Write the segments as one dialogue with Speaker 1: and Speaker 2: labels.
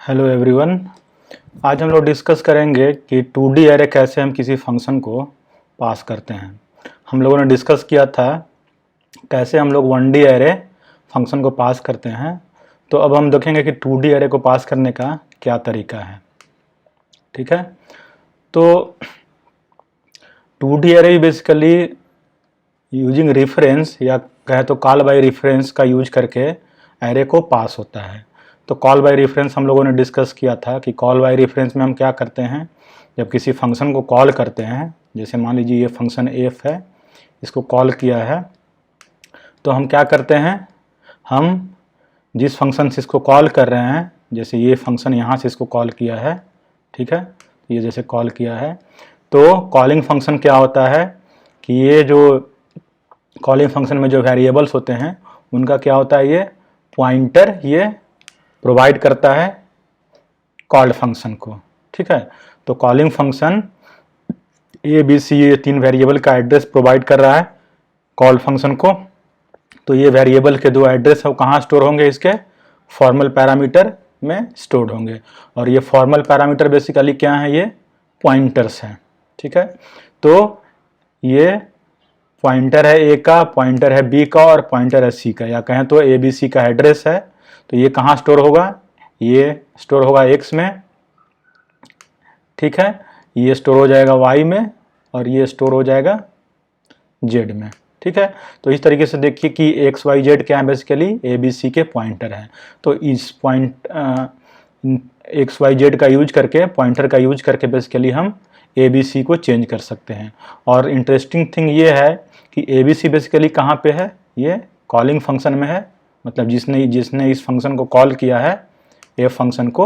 Speaker 1: Hello everyone. आज हम लोग डिस्कस करेंगे कि 2D एरे कैसे हम किसी फंक्शन को पास करते हैं। हम लोगों ने डिस्कस किया था कैसे हम लोग 1D एरे फंक्शन को पास करते हैं। तो अब हम देखेंगे कि 2D एरे को पास करने का क्या तरीका है। ठीक है, तो 2D array basically using reference या कहे तो कॉल बाय रेफरेंस का यूज करके एरे को पास होता है। तो कॉल बाय रेफरेंस हम लोगों ने डिस्कस किया था कि कॉल बाय रेफरेंस में हम क्या करते हैं, जब किसी फंक्शन को कॉल करते हैं, जैसे मान लीजिए ये फंक्शन एफ है, इसको कॉल किया है, तो हम क्या करते हैं, हम जिस फंक्शन से इसको कॉल कर रहे हैं, जैसे ये फंक्शन यहाँ से इसको कॉल किया है, ठीक है, ये जैसे कॉल किया है, तो कॉलिंग फंक्शन क्या होता है कि ये जो कॉलिंग फंक्शन में जो वेरिएबल्स होते हैं उनका क्या होता है, ये पॉइंटर ये प्रोवाइड करता है कॉल्ड फंक्शन को। ठीक है, तो calling function A B C ये तीन वेरिएबल का एड्रेस प्रोवाइड कर रहा है कॉल्ड फंक्शन को। तो ये वेरिएबल के दो एड्रेस है वो कहाँ स्टोर होंगे, इसके फॉर्मल पैरामीटर में स्टोर होंगे। और ये फॉर्मल पैरामीटर बेसिकली क्या है, ये पॉइंटर्स हैं। ठीक है, तो ये पॉइंटर है ए का, पॉइंटर है बी का और पॉइंटर है सी का, या कहें तो ए बी सी का एड्रेस है। तो ये कहाँ स्टोर होगा, ये स्टोर होगा एक्स में, ठीक है, ये स्टोर हो जाएगा वाई में और ये स्टोर हो जाएगा जेड में। ठीक है, तो इस तरीके से देखिए कि एक्स वाई जेड क्या है, बेसिकली ए बी सी के पॉइंटर हैं। तो इस पॉइंट एक्स वाई जेड का यूज करके, पॉइंटर का यूज करके बेसिकली हम ए बी सी को चेंज कर सकते हैं। और इंटरेस्टिंग थिंग ये है कि ए बी सी बेसिकली कहाँ पे है, ये कॉलिंग फंक्शन में है, मतलब जिसने इस फंक्शन को कॉल किया है एफ फंक्शन को।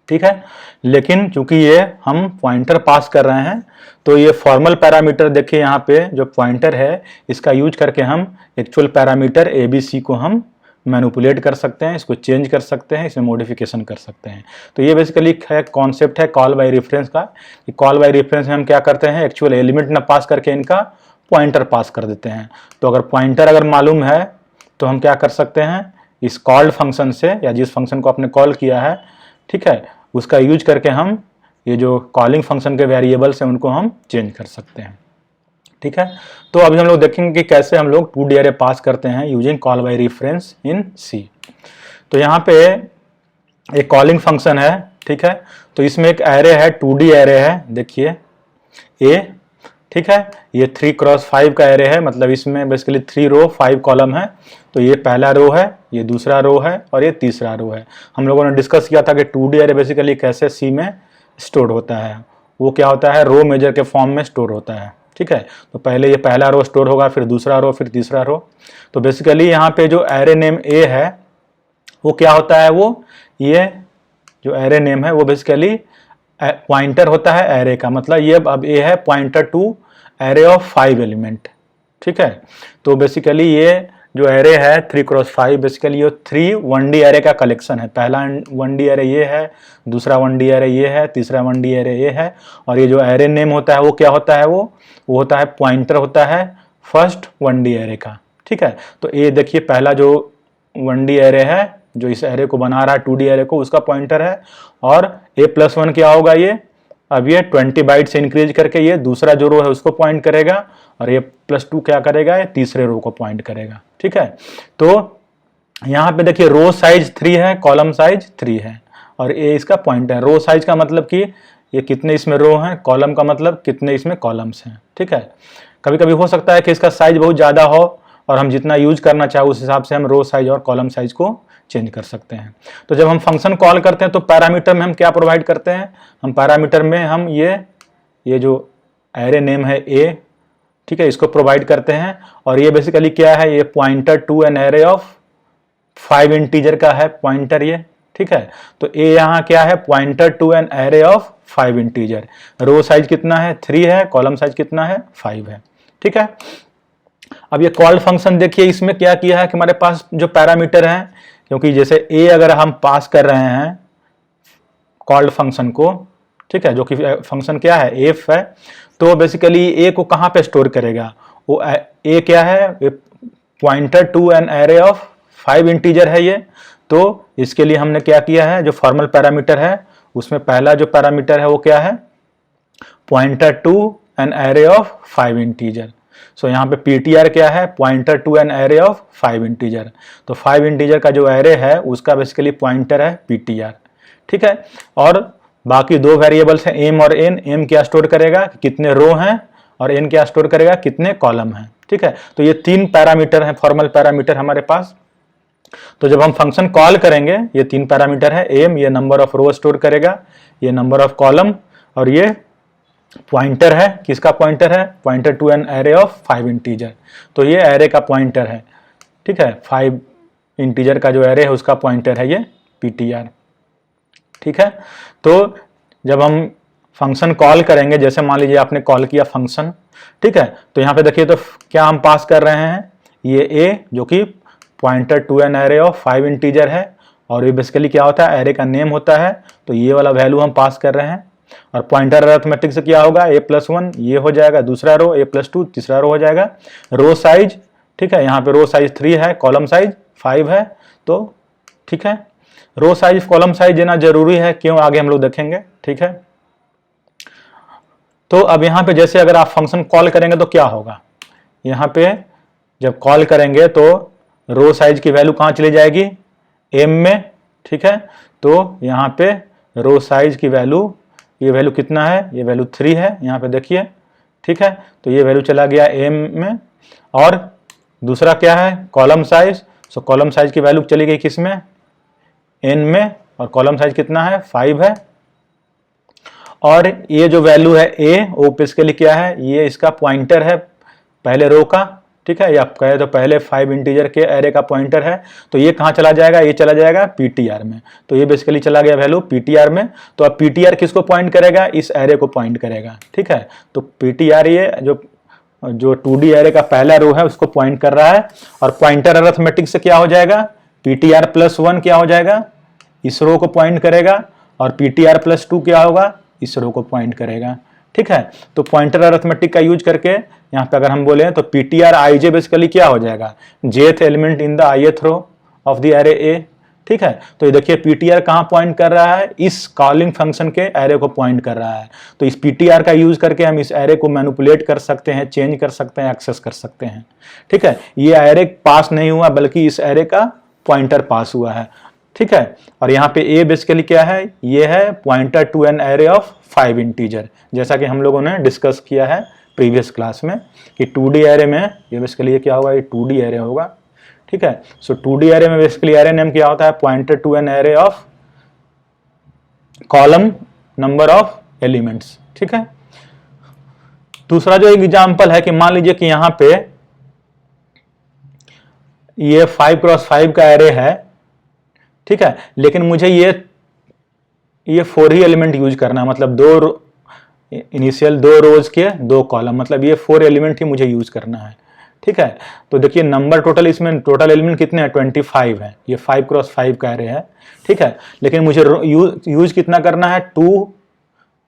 Speaker 1: ठीक है, लेकिन चूंकि ये हम पॉइंटर पास कर रहे हैं तो ये फॉर्मल पैरामीटर देखिए यहाँ पे जो पॉइंटर है इसका यूज करके हम actual parameter A B C को हम मैनिपुलेट कर सकते हैं, इसको चेंज कर सकते हैं, इसमें मॉडिफिकेशन कर सकते हैं। तो ये बेसिकली है कॉन्सेप्ट है कॉल बाय रेफरेंस का, कि कॉल बाय रेफरेंस में हम क्या करते हैं, एक्चुअल एलिमेंट ना पास करके इनका पॉइंटर पास कर देते हैं। तो अगर पॉइंटर अगर मालूम है तो हम क्या कर सकते हैं, इस कॉल्ड फंक्शन से या जिस फंक्शन को आपने कॉल किया है, ठीक है, उसका यूज करके हम ये जो कॉलिंग फंक्शन के वेरिएबल्स हैं उनको हम चेंज कर सकते हैं। ठीक है, तो अभी हम लोग देखेंगे कि कैसे हम लोग 2D एरे पास करते हैं using call by reference in सी। तो यहाँ पे एक कॉलिंग फंक्शन है, ठीक है, तो इसमें एक एरे है, 2D एरे है, देखिए ए, ठीक है, ये 3x5 का एरे है, मतलब इसमें बेसिकली 3 रो 5 कॉलम है। तो ये पहला रो है, ये दूसरा रो है और ये तीसरा रो है। हम लोगों ने डिस्कस किया था कि 2D एरे बेसिकली कैसे सी में स्टोर होता है, वो क्या होता है, रो मेजर के फॉर्म में स्टोर होता है। ठीक है, तो पहले ये पहला रो स्टोर होगा, फिर दूसरा रो, फिर तीसरा रो। तो बेसिकली यहाँ पे जो एरे नेम ए है वो क्या होता है, वो ये जो एरे नेम है वो बेसिकली पॉइंटर होता है एरे का, मतलब ये अब ए है pointer to array of 5 element. ठीक है, तो बेसिकली ये जो एरे है 3x5 बेसिकली ये 3 1D एरे का कलेक्शन है। पहला 1D एरे ये है, दूसरा 1D एरे ये है, तीसरा 1D एरे ये है। और ये जो एरे नेम होता है वो क्या होता है, वो होता है पॉइंटर होता है फर्स्ट 1D एरे का। ठीक है, तो ये देखिए पहला जो 1D एरे है जो इस एरे को बना रहा है 2D एरे को, उसका पॉइंटर है। और a+1 क्या होगा, ये अब ये 20 बाइट से इंक्रीज करके ये दूसरा जो रो है उसको पॉइंट करेगा, और ये +2 क्या करेगा, ये तीसरे रो को पॉइंट करेगा। ठीक है, तो यहाँ पे देखिए रो साइज 3 है, कॉलम साइज 3 है, और ये इसका पॉइंट है। रो साइज का मतलब कि ये कितने इसमें रो हैं, कॉलम का मतलब कितने इसमें कॉलम्स हैं। ठीक है, कभी कभी हो सकता है कि इसका साइज बहुत ज़्यादा हो और हम जितना यूज करना चाहे उस हिसाब से हम रो साइज और कॉलम साइज को चेंज कर सकते हैं। तो जब हम फंक्शन कॉल करते हैं तो पैरामीटर में हम क्या प्रोवाइड करते हैं, हम पैरामीटर में हम ये जो एरे नेम है ए, ठीक है, इसको प्रोवाइड करते हैं। और ये बेसिकली क्या है, ये pointer to an array of 5 integer का है पॉइंटर ये। ठीक है, तो ए यहाँ क्या है, pointer to an array of 5 integer. Row size कितना है, 3 है, कॉलम साइज कितना है, 5 है। ठीक है, अब ये कॉल्ड फंक्शन देखिए इसमें क्या किया है कि हमारे पास जो पैरामीटर है, क्योंकि जैसे ए अगर हम पास कर रहे हैं कॉल्ड फंक्शन को, ठीक है, जो कि फंक्शन क्या है, एफ है, तो बेसिकली ए को कहाँ पे स्टोर करेगा, वो ए क्या है, pointer to an array of 5 integer है ये। तो इसके लिए हमने क्या किया है, जो फॉर्मल पैरामीटर है उसमें पहला जो पैरामीटर है वो क्या है, pointer to an array of 5 integer. So यहाँ पे पीटीआर क्या है, pointer to an array of 5 integer. तो 5 इंटीजर का जो एरे है उसका बेसिकली पॉइंटर है पीटीआर, ठीक है। और बाकी दो वेरिएबल्स हैं एम और एन। एम क्या स्टोर करेगा, कितने रो हैं, और एन क्या स्टोर करेगा, कितने कॉलम हैं, ठीक है। तो ये तीन पैरामीटर हैं, फॉर्मल पैरामीटर हमारे पास। तो जब हम फंक्शन कॉल करेंगे, ये तीन पैरामीटर है, एम ये नंबर ऑफ रो स्टोर करेगा, ये नंबर ऑफ कॉलम, और ये पॉइंटर है, किसका पॉइंटर है, pointer to an array of 5 integer. तो ये एरे का पॉइंटर है, ठीक है, 5 इंटीजर का जो एरे है उसका पॉइंटर है ये पीटीआर, ठीक है। तो जब हम फंक्शन कॉल करेंगे, जैसे मान लीजिए आपने कॉल किया फंक्शन, ठीक है, तो यहाँ पे देखिए तो क्या हम पास कर रहे हैं, ये ए जो कि pointer to an array of 5 integer है, और ये बेसिकली क्या होता है, एरे का नेम होता है। तो ये वाला वैल्यू हम पास कर रहे हैं, और पॉइंटर अरिथमेटिक से क्या होगा, a+1 ये हो जाएगा, दूसरा रो a+2 तीसरा रो हो जाएगा। रो साइज, ठीक है, यहाँ पे रो साइज 3 है, कॉलम साइज 5 है, तो ठीक है, रो साइज कॉलम साइज देना जरूरी है, क्यों, आगे हम लोग देखेंगे, ठीक है। तो अब यहाँ पे जैसे अगर आप फंक्शन कॉल करेंगे तो क्या होगा, यहाँ पे जब कॉल करेंगे तो रो साइज की वैल्यू कहाँ चली जाएगी, एम में, ठीक है। तो यहाँ पे रो साइज की वैल्यू, ये वैल्यू कितना है, ये वैल्यू 3 है, यहाँ पे देखिए, ठीक है। तो ये वैल्यू चला गया एम में, और दूसरा क्या है, कॉलम साइज। सो कॉलम साइज की वैल्यू चली गई किस में, एन में, और कॉलम साइज कितना है, 5 है। और ये जो वैल्यू है ए, वो बेसिकली क्या है, ये इसका पॉइंटर है पहले रो का, ठीक है, या कहे तो पहले 5 इंटीजर के एरे का पॉइंटर है। तो ये कहाँ चला जाएगा, ये चला जाएगा पीटीआर में। तो ये बेसिकली चला गया वैल्यू पीटीआर में। तो अब पीटीआर किसको पॉइंट करेगा, इस एरे को पॉइंट करेगा, ठीक है। तो पीटीआर ये जो 2D एरे का पहला रो है उसको पॉइंट कर रहा है, और पॉइंटर अरिथमेटिक से क्या हो जाएगा, ptr+1 क्या हो जाएगा, इस रो को पॉइंट करेगा, और ptr+2 क्या होगा, इस रो को पॉइंट करेगा, ठीक है। तो पॉइंटर अरिथमेटिक का यूज करके यहाँ पे अगर हम बोले तो ptr ij बेसिकली क्या हो जाएगा, jth element in the ith row of the array A, ठीक है। तो ये देखिए ptr कहाँ पॉइंट कर रहा है, इस कॉलिंग फंक्शन के एरे को पॉइंट कर रहा है। तो इस ptr का यूज करके हम इस एरे को मैनिपुलेट कर सकते हैं, चेंज कर सकते हैं, एक्सेस कर सकते हैं, ठीक है। ये एरे पास नहीं हुआ, बल्कि इस एरे का पॉइंटर पास हुआ है, ठीक है। और यहाँ पे ए बेसिकली क्या है, ये है pointer to an array of 5 integer, जैसा कि हम लोगों ने डिस्कस किया है प्रीवियस क्लास में कि 2D एरे में ये बेसिकली ये क्या होगा, ये 2D एरे होगा, ठीक है। सो 2D एरे में बेसिकली एरे नेम क्या होता है, pointer to an array of column number of elements, ठीक है। दूसरा जो एग्जांपल है कि मान लीजिए कि यहाँ पे ये 5x5 का एरे है, ठीक है, लेकिन मुझे ये 4 ही एलिमेंट यूज करना है, मतलब इनिशियल 2 रोज के 2 कॉलम, मतलब ये 4 एलिमेंट ही मुझे यूज करना है, ठीक है। तो देखिए नंबर टोटल, इसमें टोटल एलिमेंट कितने हैं, 25 है, ये 5x5 का एरे है, ठीक है। लेकिन मुझे यूज कितना करना है, 2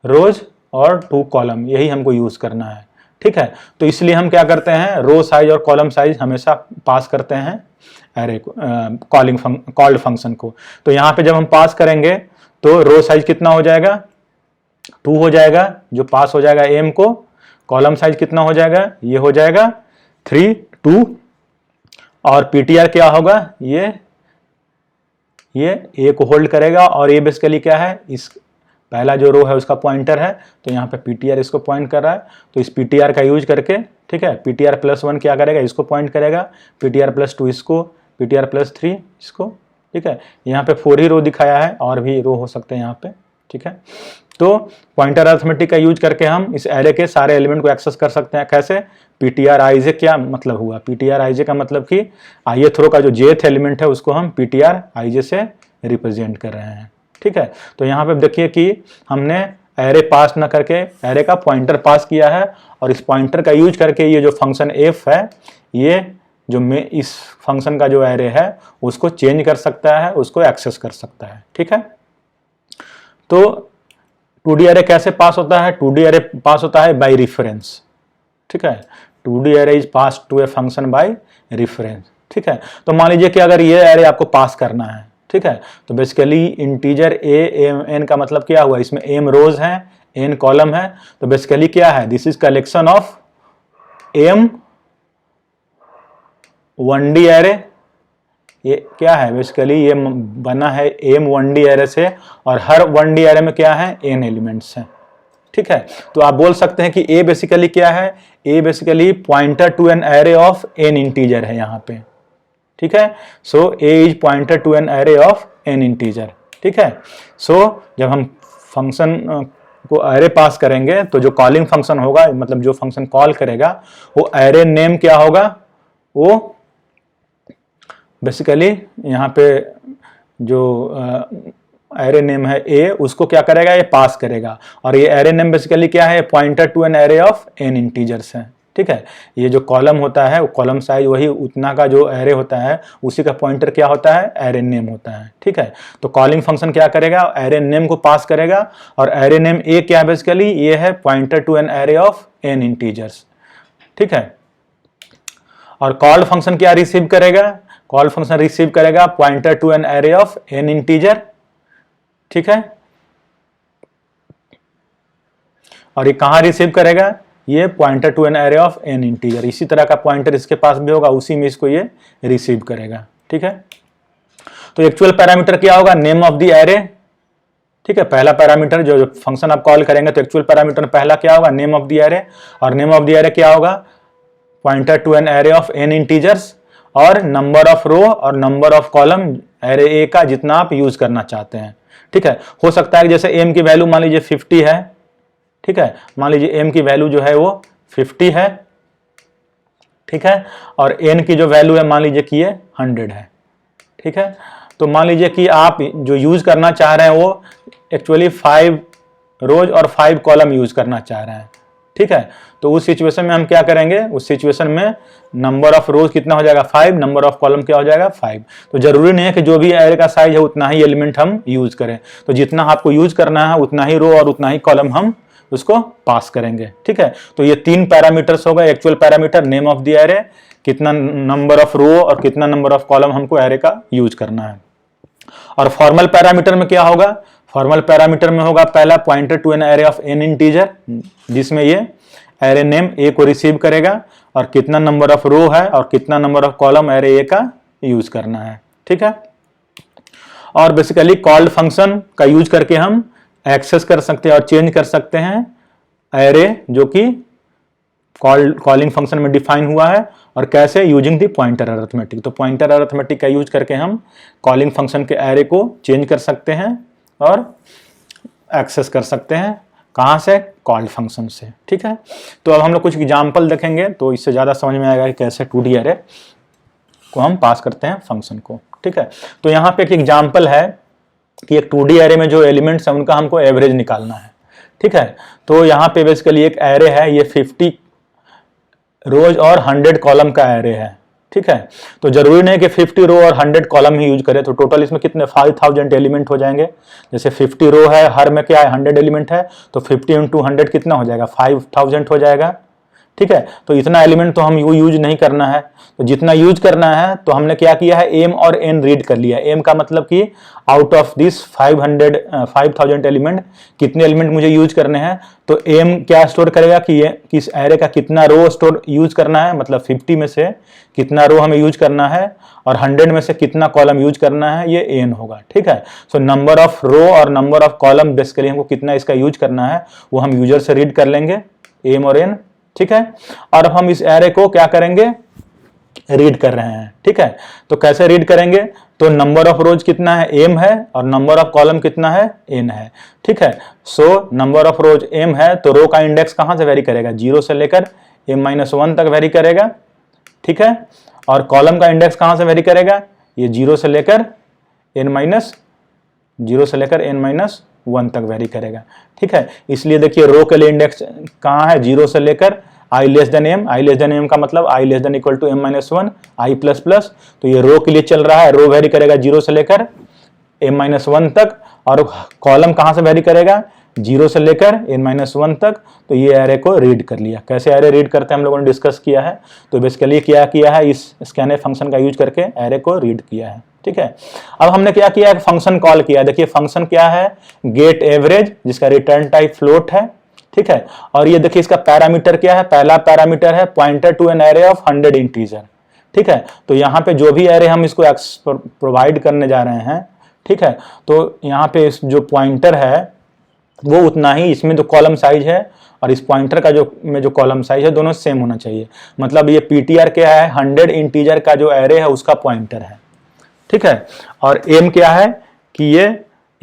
Speaker 1: रोज और 2 कॉलम, यही हमको यूज करना है, ठीक है। तो इसलिए हम क्या करते हैं, रो साइज और कॉलम साइज हमेशा पास करते हैं एरे को, कॉल्ड फंक्शन को। तो यहाँ पे जब हम पास करेंगे तो रो साइज कितना हो जाएगा, 2 हो जाएगा, जो पास हो जाएगा एम को। कॉलम साइज कितना हो जाएगा, ये हो जाएगा 3 2, और पीटीआर क्या होगा, ये ए को होल्ड करेगा, और ये बेसिकली क्या है, इस पहला जो रो है उसका पॉइंटर है, तो यहाँ पे पीटीआर इसको पॉइंट कर रहा है। तो इस पीटीआर का यूज करके, ठीक है, ptr+1 क्या करेगा, इसको पॉइंट करेगा, ptr+2 इसको, ptr+3 इसको, ठीक है। यहाँ पे 4 ही रो दिखाया है, और भी रो हो सकते हैं यहाँ पे, ठीक है। तो पॉइंटर अरिथमेटिक का यूज करके हम इस एरे के सारे एलिमेंट को एक्सेस कर सकते हैं। कैसे, ptr ij क्या मतलब हुआ, ptr ij का मतलब कि ith रो का जो jth एलिमेंट है उसको हम ptr ij से रिप्रेजेंट कर रहे हैं, ठीक है। तो यहाँ पे देखिए कि हमने एरे पास ना करके एरे का पॉइंटर पास किया है, और इस पॉइंटर का यूज करके ये जो फंक्शन f है, ये जो इस फंक्शन का जो एरे है उसको चेंज कर सकता है, उसको एक्सेस कर सकता है, ठीक है। तो 2D एरे कैसे पास होता है, 2D एरे पास होता है बाय रेफरेंस, ठीक है। 2D array is pass to a function by reference, ठीक है। तो मान लीजिए कि अगर ये एरे आपको पास करना है, ठीक है। तो basically integer A M N का मतलब क्या हुआ, इसमें एम रोज है, एन कॉलम है, तो बेसिकली क्या है, this is collection of M 1D array. ये क्या है, बेसिकली ये बना है एम 1D एरे से, और हर 1D एरे में क्या है, एन एलिमेंट्स हैं, ठीक है। तो आप बोल सकते हैं कि ए बेसिकली क्या है, a basically pointer to an array of N integer है यहाँ पे, ठीक है। So a is pointer to an array of N integer, ठीक है। सो जब हम फंक्शन को एरे पास करेंगे तो जो कॉलिंग फंक्शन होगा, मतलब जो फंक्शन कॉल करेगा, वो एरे नेम क्या होगा, वो बेसिकली यहाँ पे जो एरे नेम है ए, उसको क्या करेगा, ये पास करेगा, और ये एरे नेम बेसिकली क्या है, pointer to an array of N integers है, ठीक है। ये जो कॉलम होता है, वो कॉलम साइज वही उतना का जो एरे होता है, उसी का पॉइंटर क्या होता है, एरे नेम होता है, ठीक है। तो कॉलिंग फंक्शन क्या करेगा, एरे नेम को पास करेगा, और एरे नेम ए क्या है, बेसिकली ये है pointer to an array of N integers, ठीक है। और कॉल्ड फंक्शन क्या रिसीव करेगा, कॉल फंक्शन रिसीव करेगा pointer to an array of N integer, ठीक है। और ये कहां रिसीव करेगा, ये pointer to an array of N integer, इसी तरह का पॉइंटर इसके पास भी होगा, उसी में इसको ये रिसीव करेगा, ठीक है। तो एक्चुअल पैरामीटर क्या होगा, नेम ऑफ द एरे, ठीक है। पहला पैरामीटर जो फंक्शन आप कॉल करेंगे तो एक्चुअल पैरामीटर पहला क्या होगा, नेम ऑफ द एरे, और नेम ऑफ द एरे क्या होगा, pointer to an array of N integers, और नंबर ऑफ रो और number of column array A का जितना आप यूज करना चाहते हैं, ठीक है। हो सकता है कि जैसे एम की वैल्यू मान लीजिए 50 है, ठीक है, मान लीजिए एम की वैल्यू जो है वो 50 है, ठीक है, और एन की जो वैल्यू है मान लीजिए कि ये 100 है, ठीक है। तो मान लीजिए कि आप जो यूज करना चाह रहे हैं वो एक्चुअली 5 रोज और 5 कॉलम यूज करना चाह रहे हैं, ठीक है। तो उस सिचुएशन में हम क्या करेंगे, उस सिचुएशन में नंबर ऑफ रोज कितना हो जाएगा, 5, नंबर ऑफ कॉलम क्या हो जाएगा, 5। तो जरूरी नहीं है कि जो भी एरे का साइज है उतना ही एलिमेंट हम यूज करें, तो जितना आपको यूज करना है उतना ही रो और उतना ही कॉलम हम उसको पास करेंगे, ठीक है। तो ये 3 पैरामीटर्स होगा, actual parameter, name of the array, कितना नंबर ऑफ रो और कितना नंबर ऑफ कॉलम हमको एरे का यूज करना है। और फॉर्मल पैरामीटर में क्या होगा, फॉर्मल पैरामीटर में होगा पहला pointer to an array of N integer, जिसमें ये एरे नेम ए को रिसीव करेगा, और कितना नंबर ऑफ रो है और कितना number of column array A का यूज करना है, ठीक है। और बेसिकली कॉल्ड फंक्शन का यूज करके हम एक्सेस कर सकते हैं और चेंज कर सकते हैं एरे जो कि कॉलिंग फंक्शन में डिफाइन हुआ है, और कैसे, यूजिंग दी पॉइंटर अरिथमेटिक। तो पॉइंटर अरिथमेटिक का यूज करके हम कॉलिंग फंक्शन के एरे को चेंज कर सकते हैं और एक्सेस कर सकते हैं, कहां से, कॉल्ड फंक्शन से, ठीक है। तो अब हम लोग कुछ एग्जाम्पल देखेंगे तो इससे ज्यादा समझ में आएगा कि कैसे 2D एरे को हम पास करते हैं फंक्शन को, ठीक है। तो यहाँ पे एक एग्जाम्पल है कि एक 2D एरे में जो एलिमेंट्स हैं उनका हमको एवरेज निकालना है, ठीक है। तो यहाँ पे बेसिकली एक एरे है, ये 50 रोज और 100 कॉलम का एरे है, ठीक है। तो जरूरी नहीं कि 50 रो और 100 कॉलम ही यूज करें, तो टोटल इसमें कितने 5000 एलिमेंट हो जाएंगे। जैसे 50 रो है, हर में क्या है 100 एलिमेंट है, तो 50 × 100 कितना हो जाएगा, 5000 हो जाएगा, ठीक है। तो इतना एलिमेंट तो हम यूज नहीं करना है, तो जितना यूज करना है तो हमने क्या किया है, एम और एन रीड कर लिया। एम का मतलब कि आउट ऑफ दिस 5000 एलिमेंट कितने एलिमेंट मुझे यूज करने हैं, तो एम क्या स्टोर करेगा कि ये किस एरे का कितना रो स्टोर यूज करना है, मतलब 50 में से कितना रो हमें यूज करना है, और 100 में से कितना कॉलम यूज करना है, ये एन होगा, ठीक है। सो नंबर ऑफ रो और नंबर ऑफ कॉलम बेसिकली हमको कितना इसका यूज करना है वो हम यूजर से रीड कर लेंगे, एम और एन, ठीक है। और अब हम इस एरे को क्या करेंगे, रीड कर रहे हैं, ठीक है। तो कैसे रीड करेंगे, तो नंबर ऑफ रोज कितना है, एम है, और नंबर ऑफ कॉलम कितना है, एन है, ठीक है। So number of rows M है, तो रो का इंडेक्स कहां से वेरी करेगा, 0 से लेकर m-1 तक वेरी करेगा, ठीक है। और कॉलम का इंडेक्स कहां से वेरी करेगा, ये 0 से लेकर n-1 तक वेरी करेगा, ठीक है। इसलिए देखिए रो के लिए इंडेक्स कहां है, 0 से लेकर i less than m, i less than m का मतलब i less than equal to m-1, i plus plus, तो ये रो के लिए चल रहा है, रो वेरी करेगा 0 से लेकर m-1 तक, और कॉलम कहां से वेरी करेगा, 0 से लेकर n-1 तक। तो ये एरे को रीड कर लिया। कैसे एरे रीड करते हैं हम लोगों ने डिस्कस किया है, तो बेसिकली क्या किया है, इस स्कैनफ फंक्शन का यूज करके एरे को रीड किया है। ठीक है। अब हमने क्या किया, एक फंक्शन कॉल किया। देखिए फंक्शन क्या है, गेट एवरेज, जिसका रिटर्न टाइप फ्लोट है, ठीक है। और ये देखिए इसका पैरामीटर क्या है, पहला पैरामीटर है pointer to an array of 100 integer, ठीक है। तो यहाँ पे जो भी एरे हम इसको प्रोवाइड करने जा रहे हैं, ठीक है, तो यहाँ पे इस जो पॉइंटर है वो उतना ही, इसमें जो कॉलम साइज है और इस पॉइंटर का जो कॉलम साइज है दोनों सेम होना चाहिए। मतलब ये पीटीआर क्या है, 100 इंटीजर का जो एरे है उसका पॉइंटर है, ठीक है। और एम क्या है कि ये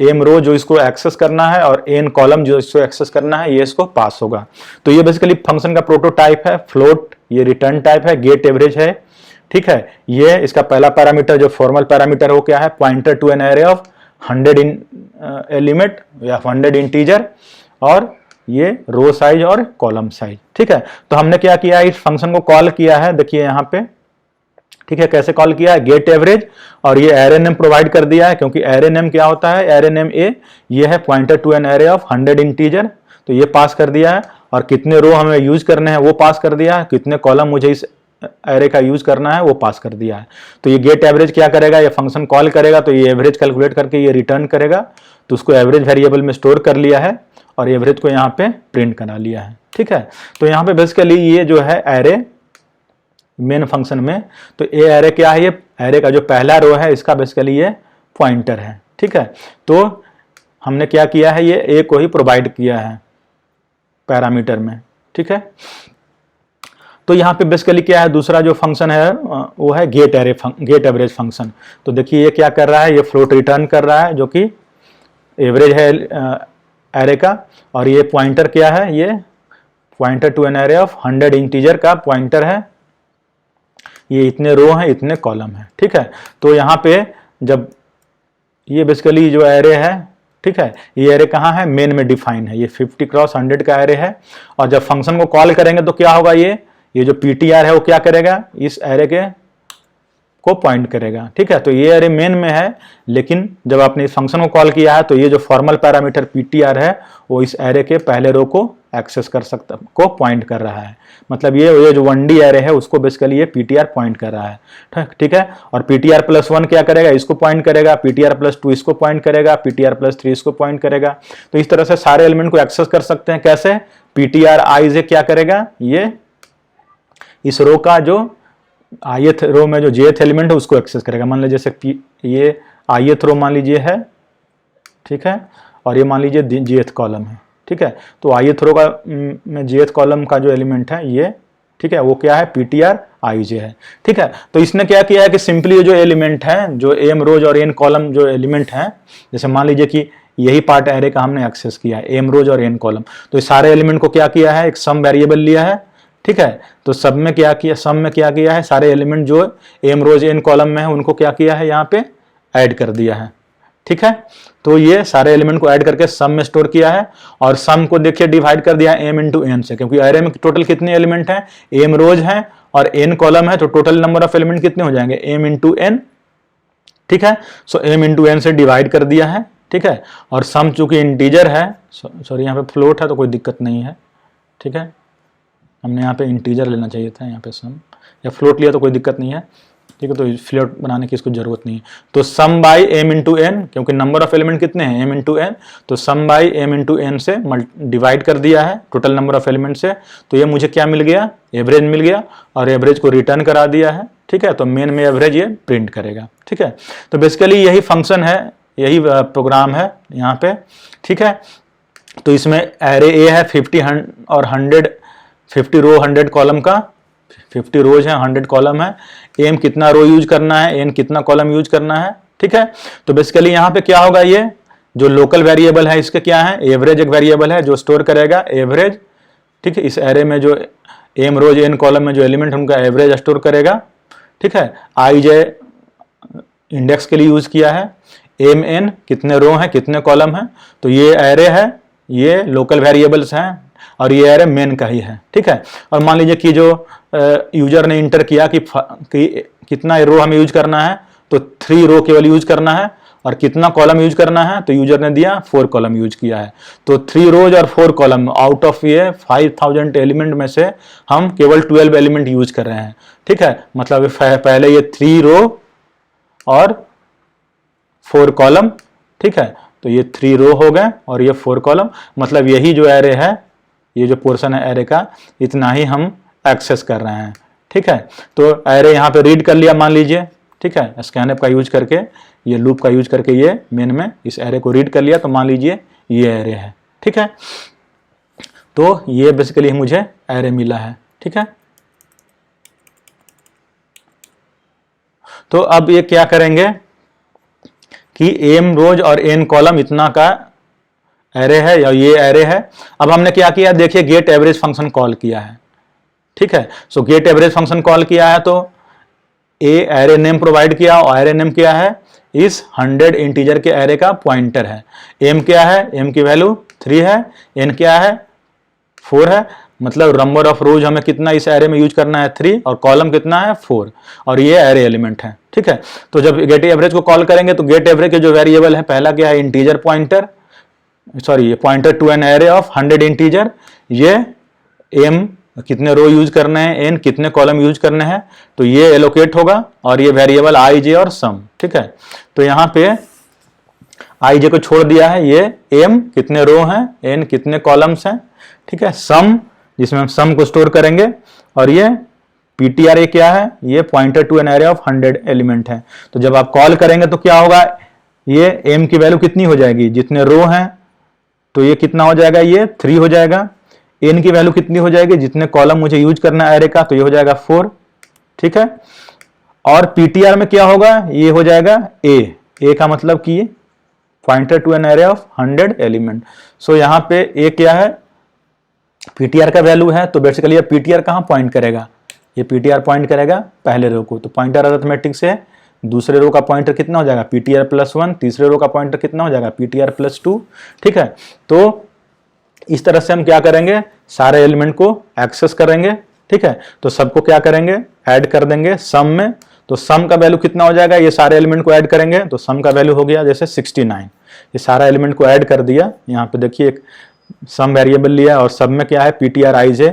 Speaker 1: एम रो जो इसको एक्सेस करना है और एन कॉलम जो इसको एक्सेस करना है ये इसको पास होगा। तो ये बेसिकली फंक्शन का प्रोटोटाइप है, फ्लोट, ये रिटर्न टाइप है, गेट एवरेज है, ठीक है। ये इसका पहला पैरामीटर जो फॉर्मल पैरामीटर वो क्या है, pointer to an array of 100 element या 100 इंटीजर, और ये रो साइज और कॉलम साइज, ठीक है। तो हमने क्या किया, इस फंक्शन को कॉल किया है, देखिए यहाँ पे, ठीक है। कैसे कॉल किया है, गेट एवरेज, और ये एरे नेम प्रोवाइड कर दिया है, क्योंकि एरे नेम क्या होता है, एरे नेम ए, ये है pointer to an array of 100 integer, तो ये पास कर दिया है। और कितने रो हमें यूज करने हैं वो पास कर दिया है, कितने कॉलम मुझे इस एरे का यूज करना है वो पास कर दिया है। तो ये गेट एवरेज क्या करेगा, ये फंक्शन कॉल करेगा, तो ये एवरेज कैलकुलेट करके ये रिटर्न करेगा, तो उसको एवरेज वेरिएबल में स्टोर कर लिया है और एवरेज को यहाँ पे प्रिंट करा लिया है, ठीक है। तो यहाँ पे बेसिकली ये जो है एरे मेन फंक्शन में, तो ये एरे क्या है, ये एरे का जो पहला रो है इसका बेसिकली ये पॉइंटर है, ठीक है। तो हमने क्या किया है, ये ए को ही प्रोवाइड किया है पैरामीटर में, ठीक है। तो यहाँ पे बेसिकली क्या है, दूसरा जो फंक्शन है वो है गेट एवरेज फंक्शन। तो देखिए ये क्या कर रहा है, ये फ्लोट रिटर्न कर रहा है जो कि एवरेज है एरे का, और ये पॉइंटर क्या है, ये pointer to an array of 100 integer का पॉइंटर है, ये इतने रो हैं इतने कॉलम है, ठीक है। तो यहाँ पे जब ये बेसिकली जो एरे है, ठीक है, ये एरे कहाँ है, मेन में डिफाइन है, ये 50 क्रॉस 100 का एरे है। और जब फंक्शन को कॉल करेंगे तो क्या होगा, ये जो पीटीआर है वो क्या करेगा, इस एरे के को पॉइंट करेगा, ठीक है। तो ये एरे मेन में है, लेकिन जब आपने इस फंक्शन को कॉल किया है तो ये जो फॉर्मल पैरामीटर पीटीआर है वो इस एरे के पहले रो को एक्सेस कर सकता, को पॉइंट कर रहा है। मतलब ये जो 1D एरे है उसको बेसिकली ये पीटीआर पॉइंट कर रहा है, ठीक है। और पीटीआर प्लस 1 क्या करेगा, इसको पॉइंट करेगा, पीटीआर प्लस 2 इसको पॉइंट करेगा, पीटीआर प्लस 3 इसको पॉइंट करेगा। तो इस तरह से सारे एलिमेंट को एक्सेस कर सकते हैं। कैसे, पीटीआर आई जे क्या करेगा, ये इस रो का जो ith रो में जो jth एलिमेंट है उसको एक्सेस करेगा। मान लीजिए जैसे ये ith रो मान लीजिए है, ठीक है, और ये मान लीजिए jth कॉलम है, ठीक है। तो ith रो का में jth कॉलम का जो एलिमेंट है ये, ठीक है, वो क्या है, ptr ij है, ठीक है। तो इसने क्या किया है कि सिंपली जो एलिमेंट है, जो m रोज और n कॉलम जो एलिमेंट है, जैसे मान लीजिए कि यही पार्ट एरे का हमने एक्सेस किया है, m रोज और n कॉलम, तो इस सारे एलिमेंट को क्या किया है, एक सम वेरिएबल लिया है, ठीक है। तो सब में क्या किया, सम में क्या किया है, सारे एलिमेंट जो m रोज n कॉलम में है उनको क्या किया है, यहाँ पे ऐड कर दिया है, ठीक है। तो ये सारे एलिमेंट को ऐड करके सम में स्टोर किया है, और सम को देखिए डिवाइड कर दिया है m इंटू n से, क्योंकि एरे में टोटल कितने एलिमेंट हैं, m रोज हैं और n कॉलम है, तो टोटल नंबर ऑफ एलिमेंट कितने हो जाएंगे, m इंटू n, ठीक है। सो m इंटू n से डिवाइड कर दिया है, ठीक है। और सम चूंकि इंटीजर है, सॉरी यहाँ पे फ्लोट है तो कोई दिक्कत नहीं है, ठीक है। हमने यहाँ पे इंटीजर लेना चाहिए था, यहाँ पे सम या फ्लोट लिया तो कोई दिक्कत नहीं है, ठीक है। तो फ्लोट बनाने की इसको जरूरत नहीं है। तो सम बाई m इंटू n, क्योंकि नंबर ऑफ एलिमेंट कितने हैं, m इंटू n, तो सम बाई m इंटू n से डिवाइड कर दिया है टोटल नंबर ऑफ एलिमेंट से। तो ये मुझे क्या मिल गया, एवरेज मिल गया, और एवरेज को रिटर्न करा दिया है, ठीक है। तो मेन में एवरेज ये प्रिंट करेगा, ठीक है। तो बेसिकली यही फंक्शन है, यही प्रोग्राम है यहाँ पे, ठीक है। तो इसमें एरे ए है 50 और 50 रो 100 कॉलम का, 50 रोज है 100 कॉलम है, एम कितना रो यूज करना है, एन कितना कॉलम यूज करना है, ठीक है। तो बेसिकली यहाँ पे क्या होगा, ये जो लोकल वेरिएबल है इसके क्या है, एवरेज एक वेरिएबल है जो स्टोर करेगा एवरेज, ठीक है। इस एरे में जो एम रोज एन कॉलम में जो एलिमेंट उनका एवरेज स्टोर करेगा, ठीक है। आई जे इंडेक्स के लिए यूज किया है, एम एन कितने रो हैं कितने कॉलम हैं, तो ये एरे है, ये लोकल वेरिएबल्स हैं, और ये एरे मेन का ही है, ठीक है। और मान लीजिए कि जो यूजर ने इंटर किया कि कितना रो हमें यूज करना है, तो 3 रो केवल यूज करना है, और कितना कॉलम यूज करना है, तो यूजर ने दिया 4 कॉलम यूज किया है। तो 3 रोज और 4 कॉलम आउट ऑफ ये 5000 एलिमेंट में से हम केवल 12 एलिमेंट यूज कर रहे हैं, ठीक है। मतलब पहले ये 3 रो और 4 कॉलम, ठीक है। तो ये 3 रो हो गए और ये 4 कॉलम, मतलब यही जो एरे है, ये जो पोर्शन है एरे का, इतना ही हम एक्सेस कर रहे हैं, ठीक है। तो एरे यहाँ पे रीड कर लिया मान लीजिए, ठीक है, स्कैनएफ का यूज करके, ये लूप का यूज करके ये मेन में इस एरे को रीड कर लिया, तो मान लीजिए ये एरे है, ठीक है। तो ये बेसिकली मुझे एरे मिला है, ठीक है। तो अब ये क्या करेंगे कि m रोज और n कॉलम इतना का एरे है, या ये एरे है। अब हमने क्या किया, देखिए गेट एवरेज फंक्शन कॉल किया है, ठीक है। सो गेट एवरेज फंक्शन कॉल किया है तो ए एरे नेम प्रोवाइड किया, और एरे नेम क्या है, इस 100 इंटीजर के एरे का पॉइंटर है। m क्या है, m की वैल्यू 3 है, n क्या है 4 है, मतलब नंबर ऑफ रोज हमें कितना इस एरे में यूज करना है 3, और कॉलम कितना है 4, और ये एरे एलिमेंट है, ठीक है। तो जब गेट एवरेज को कॉल करेंगे तो गेट एवरेज के जो वेरिएबल है, पहला क्या है इंटीजर पॉइंटर, सॉरी ये pointer to an array of 100 integer, ये m कितने रो यूज करने हैं, n कितने कॉलम यूज करने हैं, तो ये एलोकेट होगा, और ये वेरिएबल i j और सम, ठीक है। तो यहाँ पे i j को छोड़ दिया है, ये m कितने रो हैं, n कितने कॉलम्स हैं, ठीक है, सम जिसमें हम सम को स्टोर करेंगे, और ये ptr ये क्या है, ये pointer to an array of 100 element है। तो जब आप कॉल करेंगे तो क्या होगा, ये m की वैल्यू कितनी हो जाएगी, जितने रो हैं तो ये कितना हो जाएगा, ये 3 हो जाएगा। n की वैल्यू कितनी हो जाएगी, जितने कॉलम मुझे यूज करना है एरे का, तो ये हो जाएगा 4, ठीक है। और ptr में क्या होगा, ये हो जाएगा a का मतलब कि pointer to an array of 100 element. So यहाँ पे a क्या है, ptr का वैल्यू है, तो बेसिकली ये ptr कहाँ पॉइंट करेगा, ये ptr पॉइंट करेगा पहले रो को, तो पॉइंटर अरिथमेटिक से दूसरे रो का पॉइंटर कितना हो जाएगा ptr प्लस 1, तीसरे रो का पॉइंटर कितना हो जाएगा ptr प्लस 2, ठीक है। तो इस तरह से हम क्या करेंगे, सारे एलिमेंट को एक्सेस करेंगे, ठीक है। तो सबको क्या करेंगे, ऐड कर देंगे सम में, तो सम का वैल्यू कितना हो जाएगा, ये सारे एलिमेंट को ऐड करेंगे, तो सम का वैल्यू हो गया जैसे 69, ये सारा एलिमेंट को ऐड कर दिया। यहाँ पे देखिए एक सम वेरिएबल लिया, और सब में क्या है ptr i j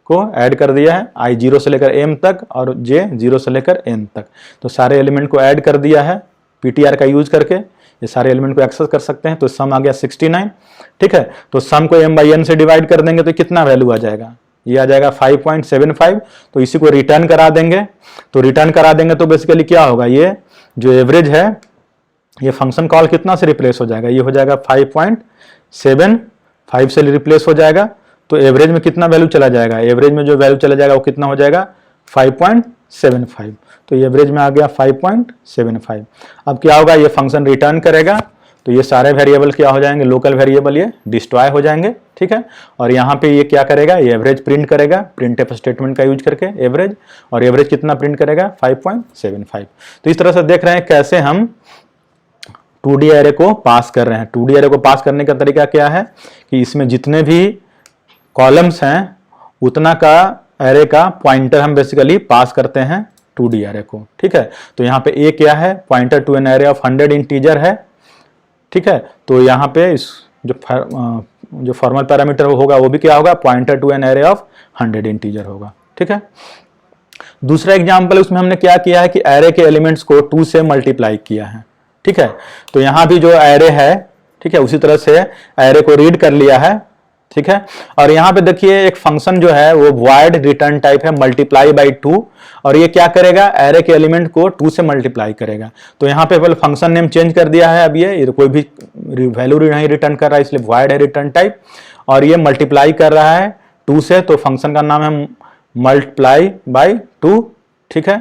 Speaker 1: को ऐड कर दिया है, i 0 से लेकर m तक और j 0 से लेकर n तक, तो सारे एलिमेंट को ऐड कर दिया है ptr का यूज करके, ये सारे एलिमेंट को एक्सेस कर सकते हैं। तो सम आ गया 69, ठीक है। तो सम को m/n से डिवाइड कर देंगे तो कितना वैल्यू आ जाएगा, ये आ जाएगा 5.75, तो इसी को रिटर्न करा देंगे। तो रिटर्न करा देंगे तो बेसिकली क्या होगा, ये जो एवरेज है, ये फंक्शन कॉल कितना से रिप्लेस हो जाएगा, ये हो जाएगा 5.75 से रिप्लेस हो जाएगा। तो एवरेज में कितना वैल्यू चला जाएगा, एवरेज में जो वैल्यू चला जाएगा वो कितना हो जाएगा 5.75, तो ये एवरेज में आ गया 5.75। अब क्या होगा, ये फंक्शन रिटर्न करेगा, तो ये सारे वेरिएबल क्या हो जाएंगे, लोकल वेरिएबल ये डिस्ट्रॉय हो जाएंगे, ठीक है। और यहाँ पे ये क्या करेगा, ये एवरेज प्रिंट करेगा, प्रिंटफ स्टेटमेंट का यूज करके एवरेज, और एवरेज कितना प्रिंट करेगा 5.75। तो इस तरह से देख रहे हैं कैसे हम 2D एरे को पास कर रहे हैं। 2D एरे को पास करने का तरीका क्या है कि इसमें जितने भी कॉलम्स हैं उतना का एरे का पॉइंटर हम बेसिकली पास करते हैं 2D एरे को, ठीक है। तो यहाँ पे a क्या है, pointer to an array of 100 integer है, ठीक है। तो यहाँ पे इस जो फॉर्मल पैरामीटर होगा वो भी क्या होगा, pointer to an array of 100 integer होगा, ठीक है। दूसरा एग्जाम्पल उसमें हमने क्या किया है कि एरे के एलिमेंट्स को 2 से मल्टीप्लाई किया है, ठीक है। तो यहाँ भी जो एरे है, ठीक है, उसी तरह से एरे को रीड कर लिया है, ठीक है। और यहाँ पे देखिए एक फंक्शन जो है वो वॉइड रिटर्न टाइप है, मल्टीप्लाई बाई 2, और ये क्या करेगा, एरे के एलिमेंट को 2 से मल्टीप्लाई करेगा। तो यहाँ पे फंक्शन नेम चेंज कर दिया है, अब ये कोई भी वैल्यू नहीं रिटर्न कर रहा है, इसलिए वॉइड है रिटर्न टाइप, और ये मल्टीप्लाई कर रहा है 2 से, तो फंक्शन का नाम है मल्टीप्लाई बाई 2, ठीक है।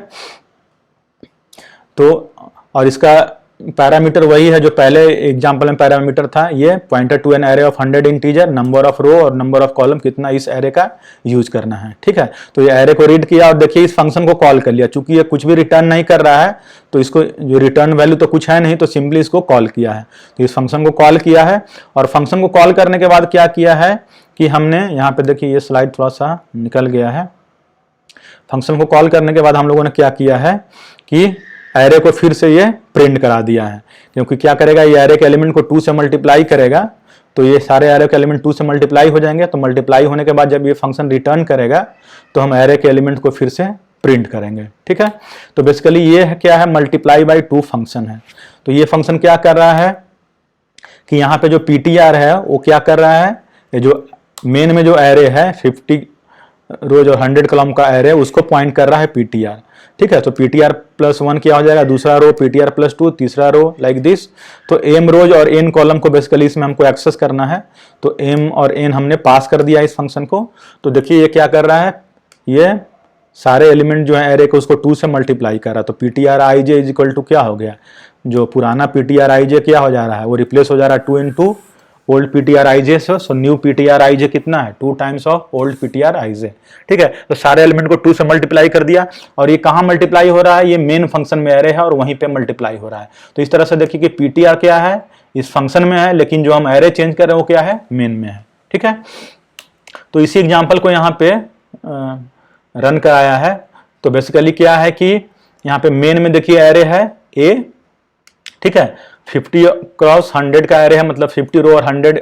Speaker 1: तो और इसका पैरामीटर वही है जो पहले एग्जांपल में पैरामीटर था, ये pointer to an array of 100 integer, number of row और नंबर ऑफ कॉलम कितना इस एरे का यूज करना है, ठीक है। तो ये एरे को रीड किया और देखिए इस फंक्शन को कॉल कर लिया, चूंकि ये कुछ भी रिटर्न नहीं कर रहा है तो इसको जो रिटर्न वैल्यू तो कुछ है नहीं, तो सिंपली इसको कॉल किया है। तो इस फंक्शन को कॉल किया है, और फंक्शन को कॉल करने के बाद क्या किया है कि हमने यहाँ पे देखिए ये स्लाइड थोड़ा सा निकल गया है। फंक्शन को कॉल करने के बाद हम लोगों ने क्या किया है कि एरे को फिर से ये प्रिंट करा दिया है, क्योंकि क्या करेगा, ये एरे के एलिमेंट को 2 से मल्टीप्लाई करेगा, तो ये सारे एरे के एलिमेंट 2 से मल्टीप्लाई हो जाएंगे। तो मल्टीप्लाई होने के बाद जब ये फंक्शन रिटर्न करेगा तो हम एरे के एलिमेंट को फिर से प्रिंट करेंगे, ठीक है। तो बेसिकली ये है क्या है, मल्टीप्लाई बाई 2 फंक्शन है। तो ये फंक्शन क्या कर रहा है कि यहाँ पे जो ptr है वो क्या कर रहा है, ये जो मेन में जो एरे है 50 रोज और 100 कॉलम का एरे उसको पॉइंट कर रहा है ptr। ठीक है, तो ptr प्लस 1 क्या हो जाएगा, दूसरा रो ptr प्लस 2, तीसरा रो लाइक दिस। तो m रोज और n कॉलम को बेसिकली इसमें हमको एक्सेस करना है, तो m और n हमने पास कर दिया इस फंक्शन को। तो देखिए ये क्या कर रहा है, ये सारे एलिमेंट जो है एरे को उसको 2 से मल्टीप्लाई कर रहा है। तो ptr ij is equal to क्या हो गया, जो पुराना ptr ij क्या हो जा रहा है, वो रिप्लेस हो जा रहा है 2 इंटू ओल्ड ptr ij से। सो न्यू ptr ij कितना है, 2 times of old ptr ij। ठीक है, तो सारे एलिमेंट को 2 से मल्टीप्लाई कर दिया, और ये कहाँ मल्टीप्लाई हो रहा है, ये मेन फंक्शन में एरे है और वहीं पे मल्टीप्लाई हो रहा है। तो इस तरह से देखिए कि ptr क्या है, इस फंक्शन में है, लेकिन जो हम एरे चेंज कर रहे हैं वो क्या है, मेन में है। ठीक है, तो इसी एग्जाम्पल को यहाँ पे रन कराया है। तो बेसिकली क्या है कि यहाँ पे मेन में देखिए एरे है a, ठीक है, 50 क्रॉस 100 का एरे है, मतलब 50 रो और 100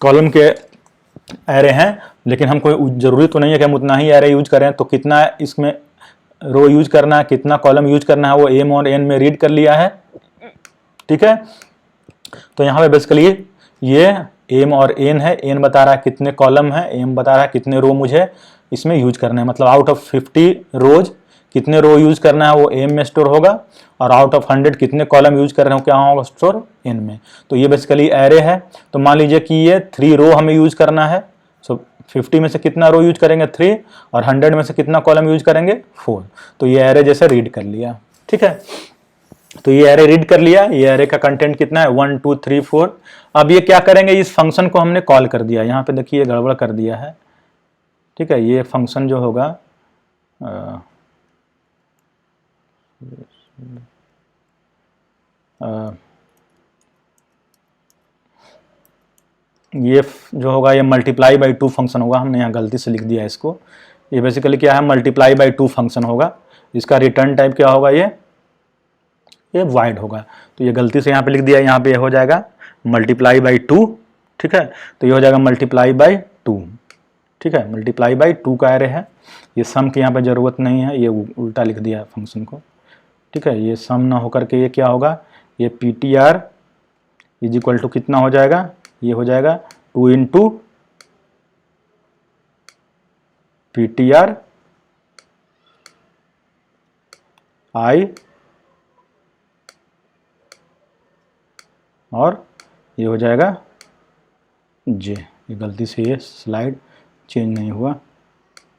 Speaker 1: कॉलम के एरे हैं। लेकिन हमको जरूरी तो नहीं है कि हम उतना ही एरे यूज करें, तो कितना इसमें रो यूज करना है, कितना कॉलम यूज करना है, वो m और n में रीड कर लिया है। ठीक है, तो यहाँ पे बेसिकली ये m और n है, n बता रहा है कितने कॉलम है, m बता रहा है कितने रो मुझे इसमें यूज करना है। मतलब आउट ऑफ 50 रोज कितने रो यूज करना है वो m में स्टोर होगा, और आउट ऑफ 100 कितने कॉलम यूज कर रहे हो क्या होगा स्टोर n में। तो ये बेसिकली एरे है। तो मान लीजिए कि ये 3 रो हमें यूज करना है। सो 50 में से कितना रो यूज करेंगे 3, और 100 में से कितना कॉलम यूज करेंगे 4। तो ये एरे जैसे रीड कर लिया। ठीक है, तो ये एरे रीड कर लिया। ये एरे का कंटेंट कितना है 1 2 3 4। अब ये क्या करेंगे, इस फंक्शन को हमने कॉल कर दिया, यहाँ पे देखिए गड़बड़ कर दिया है। ठीक है, ये फंक्शन जो होगा ये जो होगा ये मल्टीप्लाई बाई 2 फंक्शन होगा, हमने यहाँ गलती से लिख दिया इसको। ये बेसिकली क्या है, मल्टीप्लाई बाई 2 फंक्शन होगा। इसका रिटर्न टाइप क्या होगा, ये वाइड होगा। तो ये गलती से यहाँ पे लिख दिया, यहाँ पे ये हो जाएगा मल्टीप्लाई बाई 2। ठीक है, तो ये हो जाएगा मल्टीप्लाई बाई 2। ठीक है, मल्टीप्लाई बाई 2 का एरे है। ये सम की यहाँ पे ज़रूरत नहीं है, ये उल्टा लिख दिया फंक्शन को। ठीक है, ये सम ना होकर के ये क्या होगा, ये ptr इज इक्वल टू कितना हो जाएगा, ये हो जाएगा 2 इंटू ptr i, और ये हो जाएगा j। ये गलती से ये स्लाइड चेंज नहीं हुआ।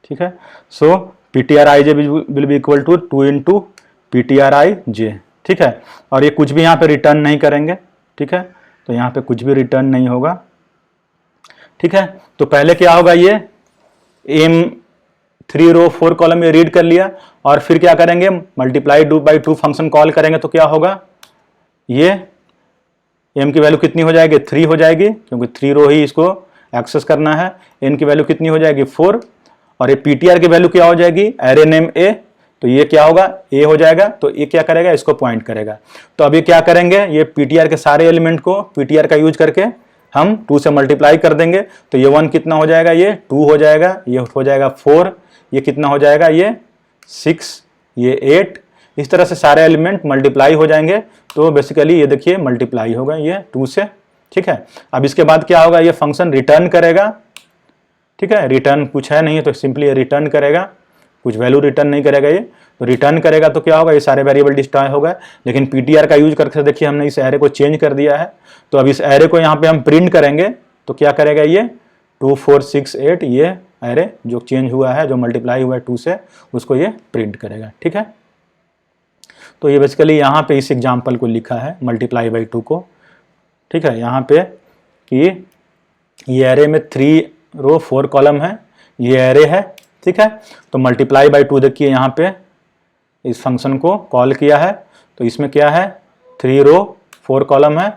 Speaker 1: ठीक है, so ptr ij will be equal to 2 into ptr ij। ठीक है, और ये कुछ भी यहाँ पे रिटर्न नहीं करेंगे। ठीक है, तो यहाँ पे कुछ भी रिटर्न नहीं होगा। ठीक है, तो पहले क्या होगा, ये m 3 रो 4 कॉलम ये रीड कर लिया, और फिर क्या करेंगे, मल्टीप्लाई बाई 2 फंक्शन कॉल करेंगे। तो क्या होगा, ये m की वैल्यू कितनी हो जाएगी, 3 हो जाएगी, क्योंकि 3 रो ही इसको एक्सेस करना है। n की वैल्यू कितनी हो जाएगी 4, और ये ptr की वैल्यू क्या हो जाएगी, एरे नेम a। तो ये क्या होगा, a हो जाएगा। तो ये क्या करेगा, इसको पॉइंट करेगा। तो अभी क्या करेंगे, ये ptr के सारे एलिमेंट को ptr का यूज करके हम 2 से मल्टीप्लाई कर देंगे। तो ये 1 कितना हो जाएगा, ये 2 हो जाएगा, ये हो जाएगा 4, ये कितना हो जाएगा, ये 6, ये 8। इस तरह से सारे एलिमेंट मल्टीप्लाई हो जाएंगे। तो बेसिकली ये देखिए मल्टीप्लाई होगा ये 2 से। ठीक है, अब इसके बाद क्या होगा, ये फंक्शन रिटर्न करेगा। ठीक है, रिटर्न कुछ है नहीं, तो सिंपली रिटर्न करेगा, कुछ वैल्यू रिटर्न नहीं करेगा ये। तो रिटर्न करेगा तो क्या होगा, ये सारे वेरिएबल डिस्ट्रॉय होगा। लेकिन ptr का यूज करके देखिए हमने इस एरे को चेंज कर दिया है। तो अब इस एरे को यहाँ पे हम प्रिंट करेंगे, तो क्या करेगा, ये 2 4 6 8 ये एरे जो चेंज हुआ है, जो मल्टीप्लाई हुआ है 2 से, उसको ये प्रिंट करेगा। ठीक है, तो ये बेसिकली यहाँ पे इस एग्जाम्पल को लिखा है मल्टीप्लाई बाई 2 को। ठीक है, यहाँ पे कि ये एरे में 3 रो 4 कॉलम है, ये एरे है। ठीक है, तो मल्टीप्लाई बाई 2 देखिए यहाँ पे इस फंक्शन को कॉल किया है। तो इसमें क्या है, 3 रो 4 कॉलम है,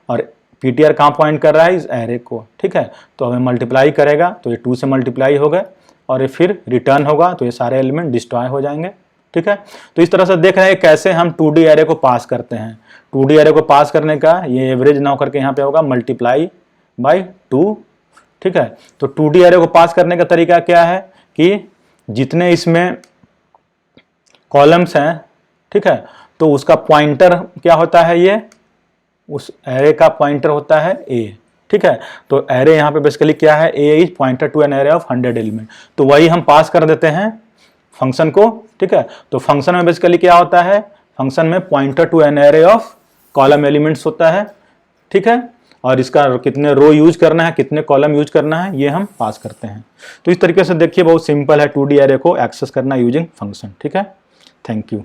Speaker 1: और ptr कहाँ पॉइंट कर रहा है, इस एरे को। ठीक है, तो हमें मल्टीप्लाई करेगा, तो ये 2 से मल्टीप्लाई होगा, और ये फिर रिटर्न होगा, तो ये सारे एलिमेंट डिस्ट्रॉय हो जाएंगे। ठीक है, तो इस तरह से देख रहे हैं कैसे हम 2D एरे को पास करते हैं। 2D एरे को पास करने का ये एवरेज ना होकर के यहाँ पे होगा मल्टीप्लाई बाई 2। ठीक है, तो 2D एरे को पास करने का तरीका क्या है कि जितने इसमें कॉलम्स हैं, ठीक है, तो उसका पॉइंटर क्या होता है, ये उस एरे का पॉइंटर होता है ए, ठीक है। तो एरे यहाँ पे बेसिकली क्या है, a is pointer to an array of 100 element, तो वही हम पास कर देते हैं फंक्शन को, ठीक है। तो फंक्शन में बेसिकली क्या होता है, फंक्शन में pointer to an array of column elements होता है, ठीक है। और इसका कितने रो यूज करना है, कितने कॉलम यूज करना है, ये हम पास करते हैं। तो इस तरीके से देखिए बहुत सिंपल है 2D एरे को एक्सेस करना यूजिंग फंक्शन, ठीक है। Thank you.